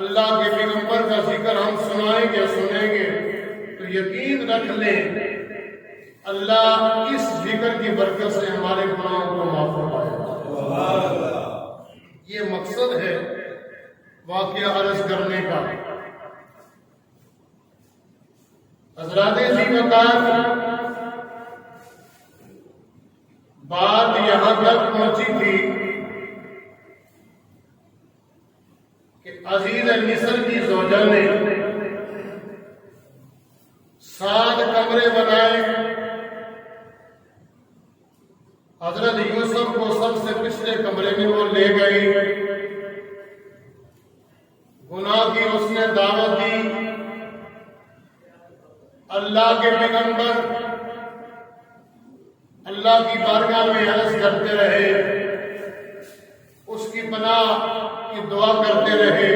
اللہ کے پیغمبر کا ذکر ہم سنیں گے تو یقین رکھ لیں اللہ اس ذکر کی برکت سے ہمارے گناہوں کو معاف فرمائے گا۔ یہ مقصد ہے واقعہ عرض کرنے کا۔ حضرات جی وقار بات یہاں تک پہنچی تھی کہ عزیز مصر کی زوجہ نے 7 کمرے بنائے، حضرت یوسف کو سب سے پچھلے کمرے میں وہ لے گئی، گناہ کی اس نے دعوت دی۔ اللہ کے پیغمبر اللہ کی بارگاہ میں عرض کرتے رہے، اس کی پناہ کی دعا کرتے رہے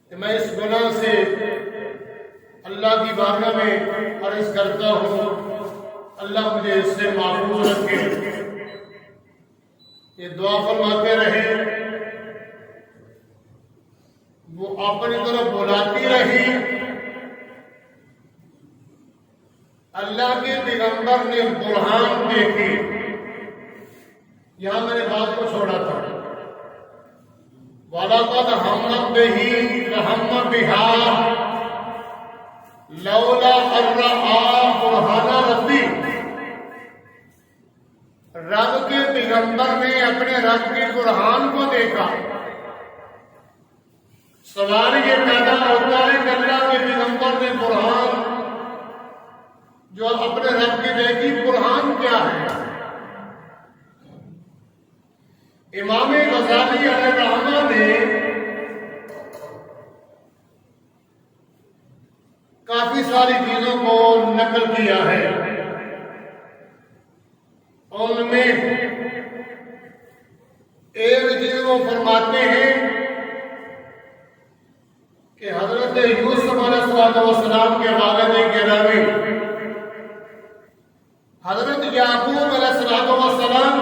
کہ میں اس گناہ سے اللہ کی بارگاہ میں عرض کرتا ہوں، اللہ مجھے اس سے محفوظ رکھے۔ یہ دعا فرماتے رہے، وہ اپنی طرف بلاتی رہی۔ اللہ کے پیغمبر نے برہان دیکھی۔ یہاں میں نے بات کو چھوڑا تھا، وَلَقَدْ هَمَّتْ بِهِ وَهَمَّ بِهَا لَوْلَا أَن رَّأَىٰ بُرْهَانَ رَبِّهِ۔ رب کے پیغمبر نے اپنے رب کے برہان کو دیکھا۔ سوال یہ پیدا ہوتا ہے کہ اللہ کے پیغمبر نے برہان جو اپنے رب کی دیکھی، برہان کیا ہے؟ امام غزالی علیہ الرحمہ نے کافی ساری چیزوں کو نقل کیا ہے، ان میں ایک چیز وہ فرماتے ہیں کہ حضرت یوسف علیہ السلام کے والد گرامی حضرت یعقوب علیہ السلام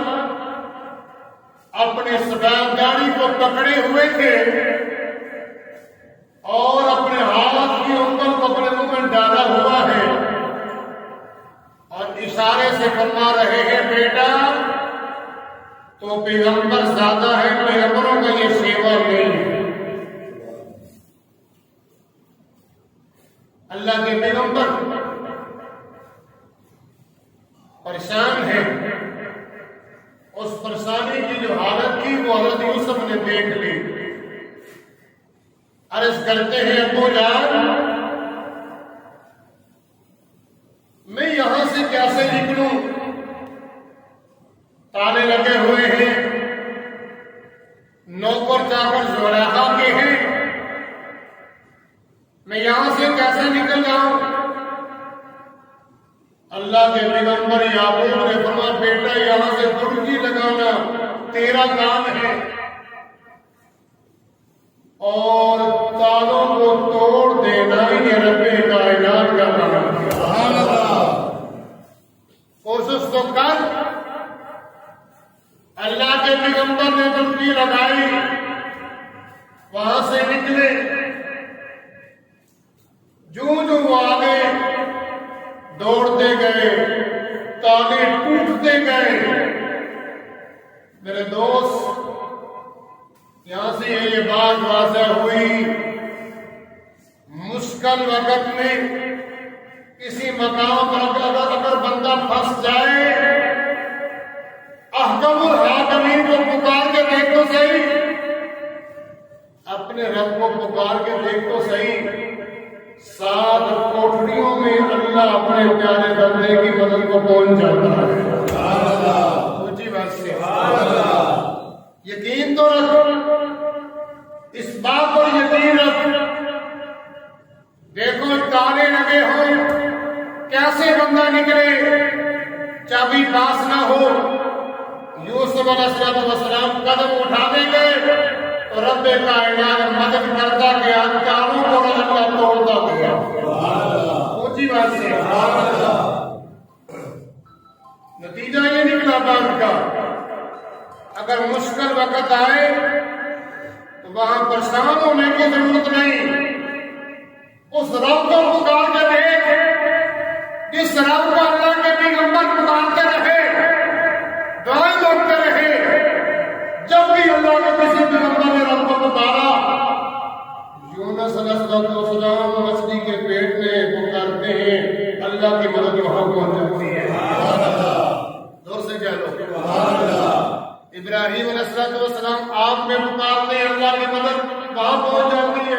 اپنے سفید داڑھی کو پکڑے ہوئے تھے اور اپنے ہاتھ کی انگل کو اپنے منہ میں ڈالا ہوا ہے اور اشارے سے فرما رہے ہیں، بیٹا تو پیغمبر زیادہ ہے، پیغمبروں کا یہ سیوا نہیں ہے۔ اللہ کے پیغمبر پریشان ہے، اس پریشانی کی جو حالت تھی وہ حضرت یوسف نے دیکھ لی۔ عرض کرتے ہیں، ابو جان میں یہاں سے کیسے نکلوں؟ تالے لگے ہوئے ہیں، نوکر چاکر زلیخا کے ہیں، میں یہاں سے کیسے نکل جاؤں؟ اللہ کے پیغمبر یعقوب نے فرمایا، بیٹا یہاں سے درجی لگانا تیرا کام ہے اور تالوں کو توڑ دینا یہ رب کائنات کا کام ہے۔ سبحان اللہ۔ کوشش تو کر۔ اللہ کے پیغمبر نے درجی لگائی، وہاں سے نکلے، جو وہ آگے دوڑتے گئے، تالے ٹوٹتے گئے۔ میرے دوست، یہاں سے یہ بات واضح ہوئی، مشکل وقت میں کسی مقام پر اگر بندہ پھنس جائے، احکم الحاکمین کو پکار کے دیکھ تو صحیح، اپنے رب کو پکار کے دیکھ تو صحیح۔ 7 کوٹھڑیوں میں اللہ اپنے پیارے بندے کی مدد کو پہنچ جاتا ہے۔ اونچی بات سے یقین تو رکھ، اس بات پر یقین رکھ۔ دیکھو تالے لگے ہوں، کیسے بندہ نکلے، چابی پاس نہ ہو۔ یوسف علیہ السلام قدم اٹھانے گئے تو رب کائنات مدد کرتا گیا، تالوں کو اللہ توڑتا گیا۔ اونچی بات سے نتیجہ یہ نکلا بات کا، اگر مشکل وقت آئے تو وہاں پریشان ہونے کی ضرورت نہیں. اس رب کو پکار کے دیکھ جس رب کو اللہ کے پیغمبر پکارتے رہے، دعائیں مانگتے رہے. جب بھی اللہ کے کسی پیغمبر نے رب کو پکارا، یونس علیہ السلام مچھلی کے پیٹ میں پکارتے ہیں، اللہ کی مدد وہاں پہنچ جاتی ہے. زور سے کہہ لو ابراہیم علیہ السلام آپ میں پکارتے ہیں، اللہ کی مدد وہاں پہنچ جاتی ہے.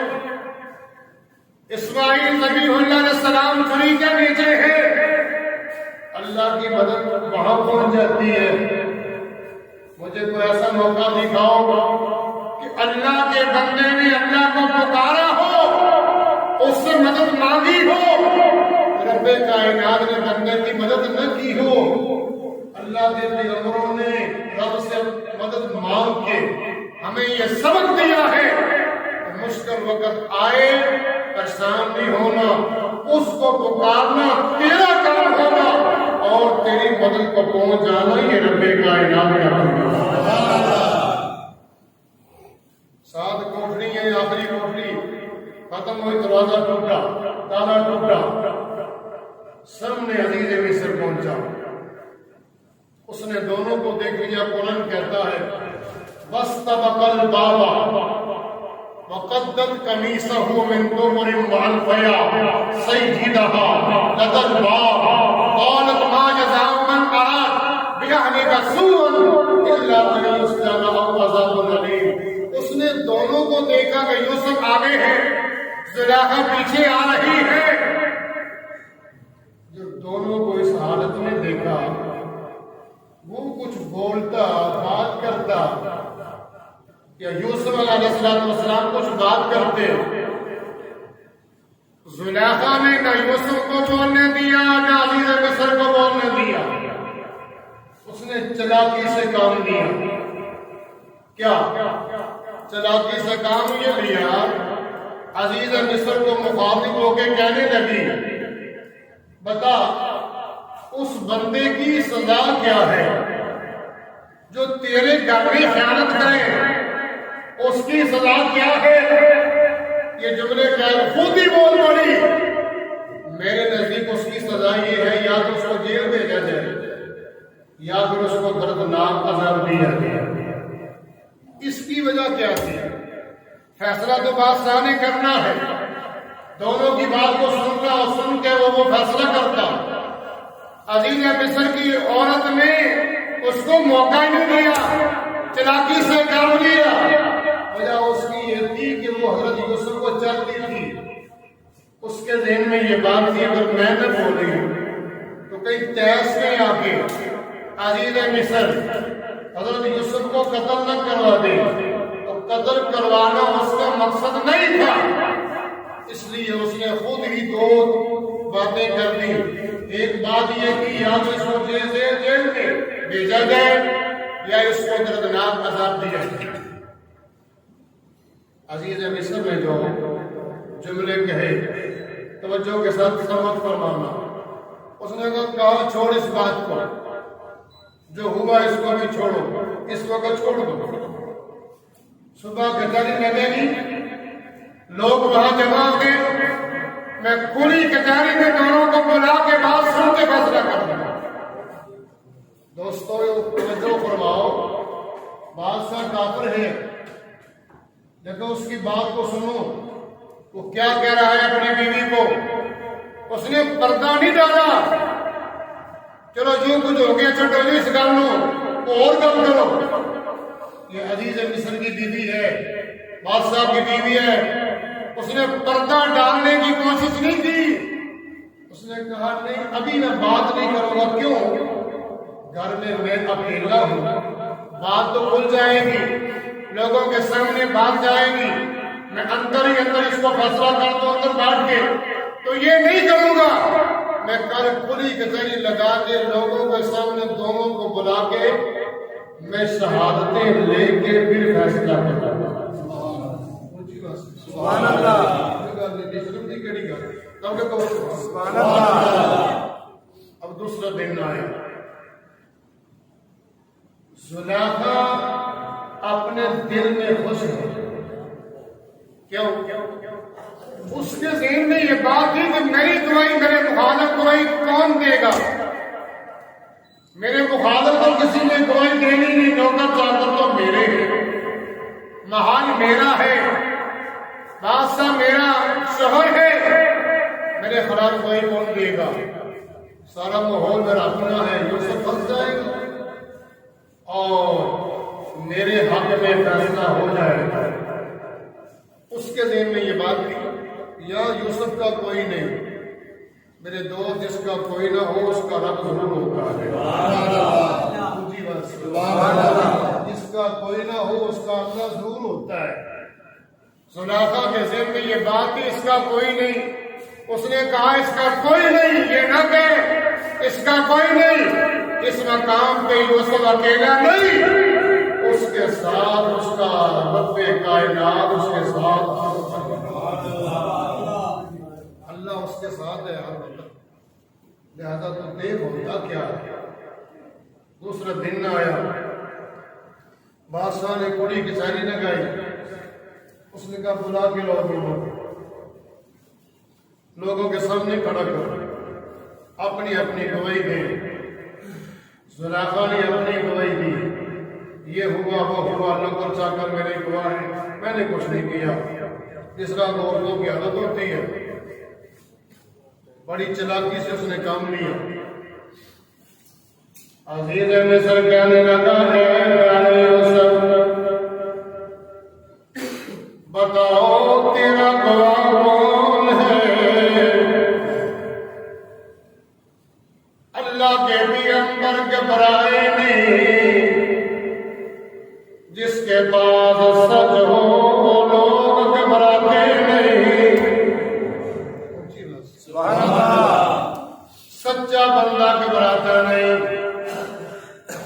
اسماعیل ذبیح اللہ علیہ السلام چھری کے نیچے ہے، اللہ کی مدد وہاں پہنچ جاتی ہے. مجھے کوئی ایسا موقع دکھاؤ کہ اللہ کے بندے نے اللہ کو پکارا ہو، اس سے مدد مانگی ہو، رب کائنات نے بندے کی مدد نہ کی ہو. اللہ کے پیغمبروں نے رب سے مدد مانگ کے ہمیں یہ سبق دیا ہے کہ مشکل وقت آئے پریشان نہیں ہونا، اس کو پکارنا تیرا کام ہوگا اور تیری مدد کو پہنچ جانا یہ رب کائنات ہے. ساتھ کوٹری ہے، آخری کوٹری ختم ہوئی، دروازہ ٹوٹا، تالا ٹوٹا، سامنے عزیز مصر پہنچا. اس نے دونوں کو دیکھ لیا. قرآن کہتا ہے وَاسْتَبَقَ الْبَابَ وَقَدَّتْ قَمِيصَهُ مِنْ دُبُرٍ وَأَلْفَيَا سَيِّدَهَا لَدَى الْبَابِ قَالَتْ مَا جَزَاءُ مَنْ أَرَادَ بِأَهْلِكَ سُوءًا إِلَّا أَن يُسْجَنَ أَوْ عَذَابٌ أَلِيمٌ. اس نے دونوں کو دیکھا کہ یوسف آگے ہے، زلیخا پیچھے آ رہی ہے. جب دونوں کو اس حالت میں دیکھا، وہ کچھ بولتا، بات کرتا، یا یوسف علیہ السلام کچھ بات کرتے. زلیخا نے نہ یوسف کو بولنے دیا نہ عزیز مصر کو بولنے دیا. اس نے چلاکی سے کام لیا. کیا چلاکی سے کام یہ لیا؟ عزیز مصر کو مخاطب ہو کے کہنے لگی بتا اس بندے کی سزا کیا ہے جو تیرے گھر میں خیانت کرے، اس کی سزا کیا ہے؟ یہ جملے خود ہی بول پڑی. میرے نزدیک اس کی سزا یہ ہے یا تو اس کو جیل بھیجا جائے یا پھر اس کو دردناک عذاب دیا جائے. اس کی وجہ کیا تھی؟ فیصلہ تو بادشاہ نے کرنا ہے، دونوں کی بات کو سنتا اور سن کے وہ فیصلہ کرتا. عزیز مصر کی عورت نے اس کو موقع نہیں دیا، چلاکی سے کام لیا. وجہ اس کی یہ تھی کہ وہ حضرت یوسف کو چلتی تھی. اس کے ذہن میں یہ بات تھی اگر میں نہ بولی تو کہیں تیس میں آ کے عزیز مصر حضرت یوسف کو قتل نہ کروا دے. تو قتل کروانا اس کا مقصد نہیں تھا، اس لیے اس نے خود ہی دو باتیں کر دی. ایک بات یہ کہ یا تو اس کو جیل میں بھیجا جائے یا اس کو دردناک عذاب دیا جائے. عزیز مصر نے جو جملے کہے توجہ کے ساتھ سمجھ فرمانا. اس نے کہا چھوڑ اس بات کو، جو ہوا اس کو بھی چھوڑو، اس وقت چھوڑ دو. صبح کچہری لگے گی، لوگ وہاں جمع ہو گئے، میں کھلی کچہری میں دونوں کو بلا کے بعد سن کے فیصلہ کر دوں. دوستو توجہ فرماؤ، بادشاہ کافر ہے، دیکھو اس کی بات کو سنو. وہ کیا کہہ رہا ہے اپنی بیوی کو؟ اس نے پردہ نہیں ڈالا. چلو جو کچھ ہو گیا چھوٹو جی اس گل لو اور گل کرو. یہ عزیز مصر کی بیوی ہے، بادشاہ کی بیوی ہے. اس نے پردہ ڈالنے کی کوشش نہیں کی. اس نے کہا نہیں ابھی میں بات نہیں کروں گا. کیوں؟ گھر میں اکیلا ہوں، بات تو کھل جائے گی، لوگوں کے سامنے بات جائے گی، میں اندر ہی اندر اس کو فیصلہ کر دوں اندر بیٹھ کے، تو یہ نہیں کروں گا. میں کل کھلی کچہری لگا کے لوگوں کے سامنے دونوں کو بلا کے میں شہادتیں لے کے پھر فیصلہ کروں گا. سبحان اللہ. اب دوسرا دن آیا. زلیخا اپنے دل میں خوش ہے کیوں؟ اس کے ذہن میں یہ بات تھی کہ میری گواہی میرے مخالف گواہی کون دے گا؟ میرے مخالف کو کسی نے گواہی دینی نہیں، نوکر چاکر تو میرے ہیں، محل میرا ہے، بادشاہ میرا شوہر ہے، میرے خلاف گواہی کون دے گا؟ سارا ماحول میرا اپنا ہے، یوسف پھنس جائے گا اور میرے حق میں فیصلہ ہو جائے گا۔ اس کے ذہن میں یہ بات تھی، یا یوسف کا کوئی نہیں، میرے دوست جس کا کوئی نہ ہو اس کا رب ضرور ہوتا ہے۔ جس کا کوئی نہ ہو اس کا اللہ ضرور ہوتا ہے۔ زلیخا کے ذہن میں یہ بات تھی، اس کا کوئی نہیں، اس نے کہا اس کا کوئی نہیں، یہ نہ کہ اس کا کوئی نہیں، اس مقام پہ یوسف اکیلا نہیں، اس کے ساتھ اس کا رب کائنات اس کے ساتھ، اللہ اس کے ساتھ ہے ہر وقت، لہذا تو دیکھ ہوتا کیا ہے۔ دوسرا دن آیا، بادشاہ نے کڑی کی ساری لگائی، اس نے کہا بلا کے لوگوں کے سامنے کھڑا کر، اپنی اپنی گواہی دے۔ زلیخا نے اپنی گواہی دی، یہ ہوا وہ ہوا، نوکر چاکر میرے گواہ ہیں، میں نے کچھ نہیں کیا۔ اس طرح عورتوں کی عادت ہوتی ہے، بڑی چلاکی سے اس نے کام لیا۔ عزیز مصر کہنے لگا ہے یوسف، بتاؤ تیرا گواہ کون ہے؟ اللہ کے پیغمبر گھبرائے نہیں، جس کے پاس سچ ہو وہ لوگ گھبراتے نہیں۔ سچا بندہ گھبراتا نہیں،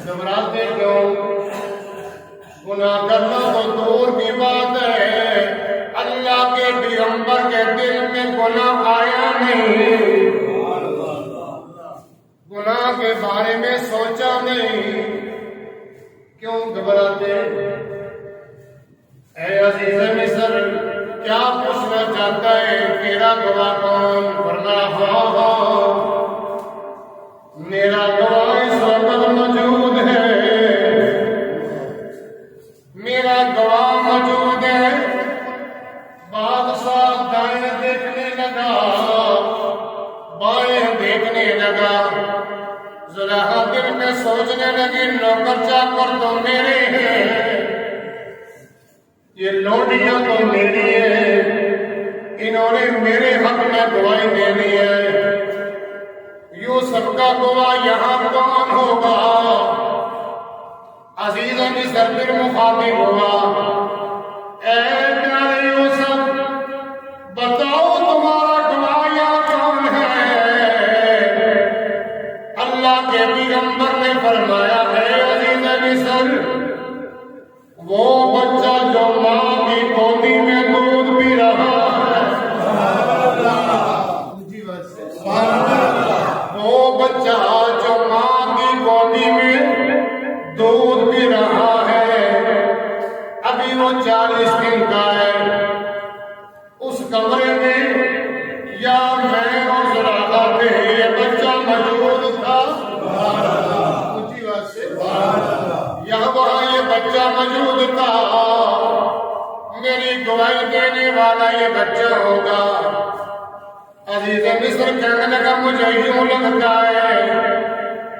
گھبراتے کیوں؟ گناہ کرنا تو دور کی بات ہے، اللہ کے پیغمبر کے دل میں گناہ آیا نہیں، گناہ کے بارے میں سوچا نہیں، کیوں گھبراتے؟ اے عزیز مصر، کیا پوچھنا چاہتا ہے تیرا گواہ کون؟ فرمایا ہاں ہاں، میرا گواہ اس وقت موجود ہے، میرا گواہ موجود ہے۔ بادشاہ دائیں دیکھنے لگا، بائیں دیکھنے لگا، زلیخا دل میں سوچنے لگی نوکر چاکر تو میرے ہیں، یہ لوڈیاں تو میری ہیں، انہوں نے میرے حق میں گواہی دینی ہے، یوسف کا گواہ یہاں کون ہوگا؟ عزیز مصر پھر مخاطب ہوا، اے پیارے یوسف، بتاؤ تمہارا گواہ یہاں کون ہے؟ اللہ کے پیغمبر نے فرمایا، اے عزیز مصر، وہ بچہ جو ماں کی گودی میں دودھ پی رہا ہے، وہ بچہ جو ماں کی گودی میں دودھ پی رہا ہے، ابھی وہ 40 دن کا ہے، اس کمرے میں یا میں اور زلیخا تھے، یہ بچہ موجود تھا، یہاں وہاں یہ بچہ موجود تھا، میری گواہی دینے والا یہ بچہ ہوگا۔ عزیز مصر کہنے لگا، مجھے یوں لگتا ہے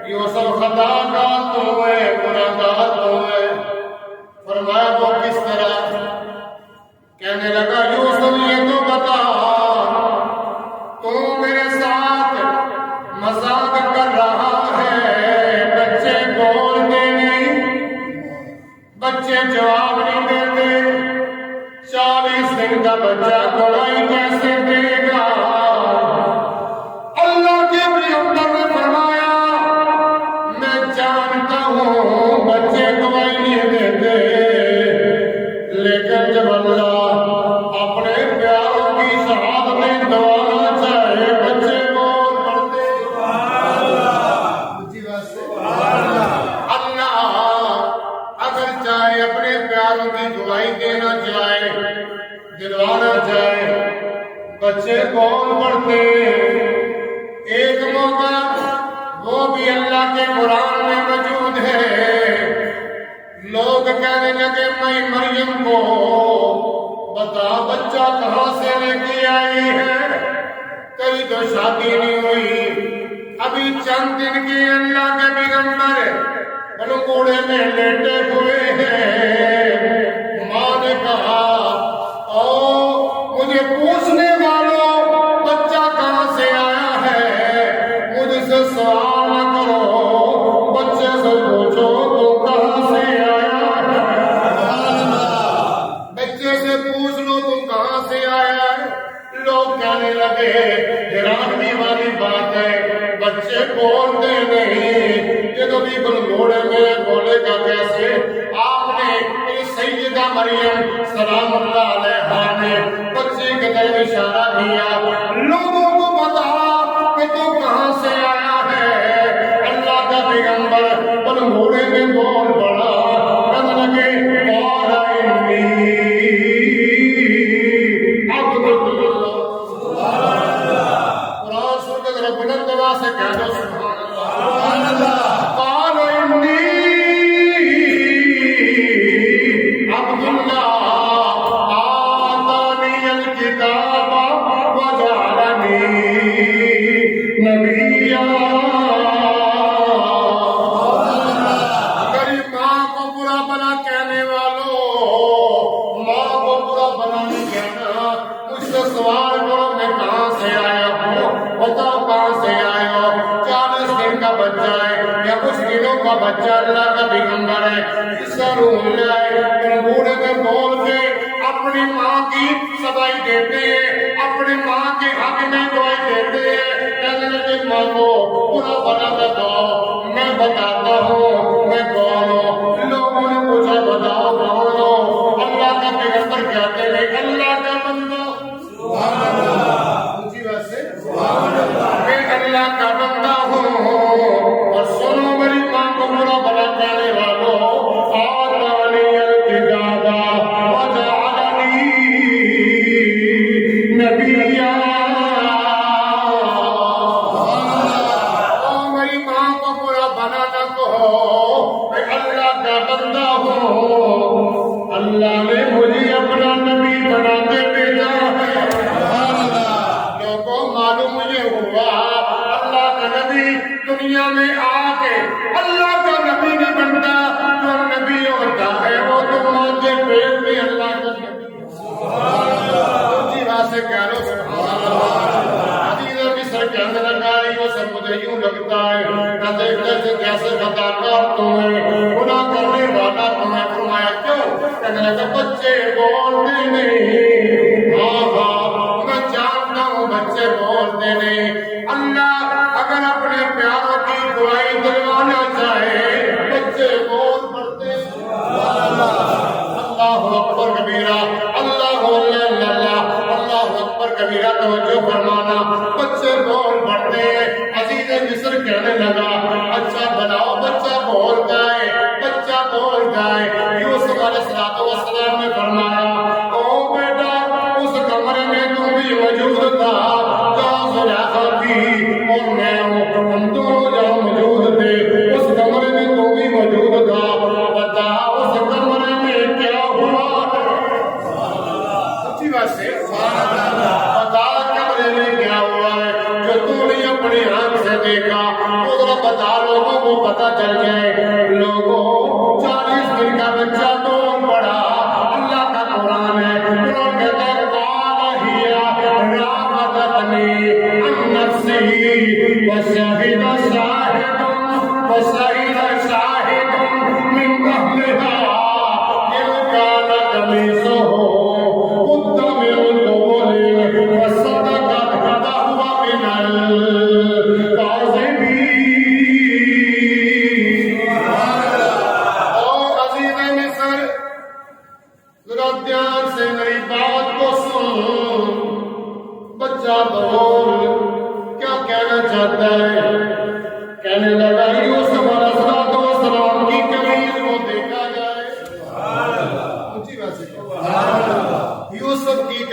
یوسف خطا کا تو ہے، گناہ گار تو ہے۔ فرمایا وہ کس طرح؟ کہنے لگا یوسف یہ تو بتا، تو میرے ساتھ مذاق کر رہا ہے، بچے بولتے نہیں، بچے جواب نہیں دیتے، 40 دن کا بچہ گواہی کیسے دے گا؟ اللہ کے پیغمبر نے فرمایا، میں جانتا ہوں بچے گواہی نہیں دیتے، لیکن جب اللہ اپنے پیاروں کی شہادتیں دوانا چاہے بچے بول پڑتے۔ اللہ اگر چاہے اپنے پیاروں کی گواہی دینا چاہے دلوانا چاہے بچے کون پڑھتے ایک موقع وہ بھی اللہ کے قرآن میں موجود ہے لوگ کہنے لگے میں مریم کو بتا بچہ کہاں سے لے کے آئی ہے کئی تو شادی نہیں ہوئی ابھی چند دن کے اللہ کے پیغمبر بلگوڑے میں لیٹے ہوئے ہیں ماں نے کہا او مجھے پوچھنے والوں بچہ کہاں سے آیا ہے مجھ سے سوال نہ کرو بچے سے پوچھو تو کہاں سے آیا ہے بچے سے پوچھ لو تم کہاں سے آیا ہے لوگ کہنے لگے حیرانی والی بات ہے بچے بولتے نہیں یہ تو بھی بلگوڑے میں بولے گا کیسے آپ نے سیدہ مریم سلام اللہ علیہا نے بچے کے طرف اشارہ کیا لوگوں کو بتا کہ تو کہاں سے آیا ہے اللہ کا پیغمبر بلگوڑے میں بول پڑا کہنے لگے قال انی عبد اللہ قرآن سن کے ذرا بلند آواز سے کہہ دو سبحان اللہ قال انی عبد اللہ آتانی الکتاب وجعلنی نبیا غریب ماں کو برا بنا کہنے والوں ماں کو برا بنا نہیں کہنا مجھ سے سوال کرو میں کہاں سے آیا ہوں بتاؤ کہاں سے آئے ہو 40 دن کا بچہ ہے یا کچھ دنوں کا بچہ اللہ کا پیغمبر ہے اس کا روح لائے بوڑھے میں بول کے اپنی ماں کی سبائی دیتے ہیں اپنی ماں کے حق میں دعائی دیتے ہیں کہنے لگے ماں کو پورا بنا بتاؤ میں بتاتا ہوں میں کون ہوں لوگوں نے پوچھا بتاؤ کون ہو اللہ کا پیغمبر کہتے ہیں اللہ کا بندہ سبحان اللہ اونچی بات سے سبحان اللہ میں اللہ کا بندہ ہوں اور سنو میری ماں کو برا بلا کہنے والوں آتانی الکتاب وجعلنی نبیا او میری ماں کو برا بنا نہ کہو میں اللہ کا بندہ ہوں اللہ نے مجھے اپنا نبی بنا کے بھیجا ہے لوگوں معلوم یہ ہوا اللہ کا نبی دنیا میں آ کے اللہ کا نبی نہیں بنتا جو نبی ہوتا ہے وہ تو ماں کے پیٹ میں اللہ کا نبی اونچی بات سے کہہ لو سبحان اللہ عزیز مصر کہنے لگا یہ سب مجھے یوں لگتا ہے نہ دیکھنے سے کیسے خطا کر تمہیں گناہ کرنے والا تمہیں فرمایا کیوں کہنے لگا بچے بولتے نہیں ہاں میں جانتا ہوں بچے بولتے نہیں اللہ اگر اپنے پیاروں کی دعائی دلوانا چاہے بچے بول پڑتے اللہ اکبر کبیرہ اللہ اکبر کبیرہ توجہ فرمانا بچے بول پڑتے ہیں عزیز مصر کہنے لگا اچھا بناؤ بچہ بول جائے یوسف علیہ السلام نے فرمایا او بیٹا اس کمرے میں تم بھی موجود تھا جہاں زلیخا تھی اور میں ہم دونوں جہاں موجود تھے اس کمرے میں تم بھی موجود تھا بتا اس کمرے میں کیا ہوا سچی بات سے بتا کمرے میں کیا ہوا ہے جو تم نے اپنی آنکھ سے دیکھا ذرا بتا لوگوں کو پتا چل جائے لوگوں 40 دن کا بچہ کون پڑا اللہ کا قرآن ہے قرآن کہتا ہے قال ہی راودتنی عن نفسی وشہد شاہد من اہلہا ان کان قمیصہ قد من قبل وصدقت فہو من الکاذبین او عزیز مصر ذرا دھیان سے میری بات کو سن بچہ بول کیا کہنا چاہتا ہے کہنے لگا یوسف علیہ السلام کی قمیض کو دیکھا جائے اونچی بات سے یوسف کی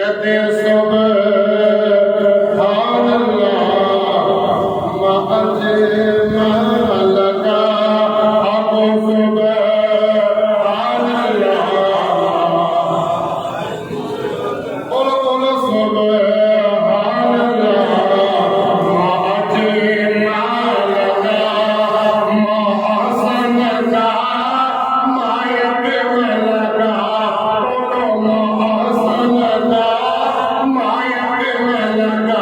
کہتے ہیں سبحان اللہ ما اجمل کا اب سبحان اللہ بولو بولو سبحان اللہ ما اجمل کا ما احسن کا ما یکمل کا بولو ما احسن کا ما یکمل کا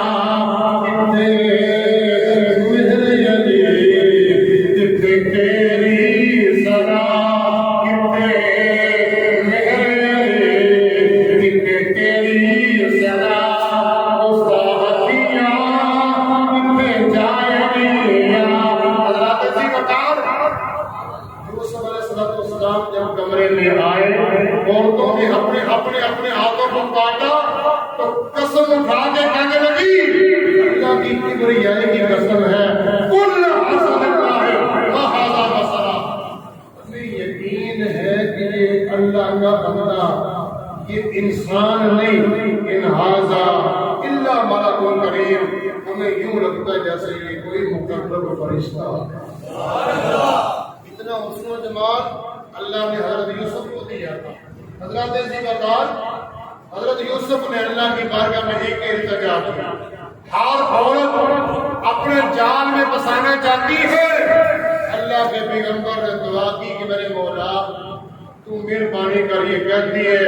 جب کمرے میں آئے عورتوں نے اپنے اپنے اپنے ہاتھوں کو کاٹا تو قسم اٹھا کے کہنے لگی اللہ کی کبریائی کی قسم ہے کل حسن اللہ ہے وہذا بصرا ہمیں یقین ہے کہ یہ اللہ کا بندہ یہ انسان نہیں ان ھذا الا ملک کریم ہمیں یوں لگتا ہے جیسے یہ کوئی مقرب فرشتہ اتنا حسن و جمال اللہ نے حضرت یوسف کو دیا تھا حضرت عزیز بردار حضرت یوسف نے اللہ کی بارگاہ میں ایک التجا کیا ہر عورت اپنے جال میں پھنسانا چاہتی ہے اللہ کے پیغمبر نے دعا کی کہ میرے مولا تو مہربانی کر یہ کہتی ہے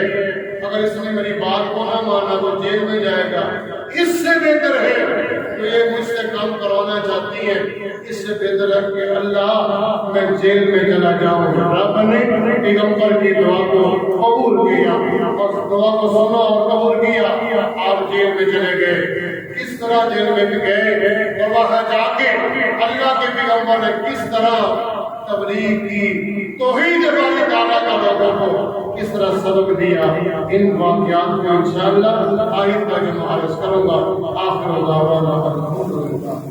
اگر اس نے میری بات کو نہ مانا تو جیل میں جائے گا اس سے بہتر ہے کہ یہ مجھ سے کام کروانا چاہتی ہے اس سے بہتر ہے کہ اللہ میں جیل میں چلا جاؤں رب نے پیغمبر کی دعا کو قبول کیا اور دعا کو سنا اور قبول کیا آپ جیل میں چلے گئے کس طرح جیل میں گئے اور وہاں جا کے اللہ کے پیغمبر نے کس طرح تبلیغ کی توحید والی تعالیٰ کا لوگوں کو کس طرح سبق دیا ان واقعات کو انشاءاللہ آئندہ جو معرض کروں گا آخر دعوانا الحمدللہ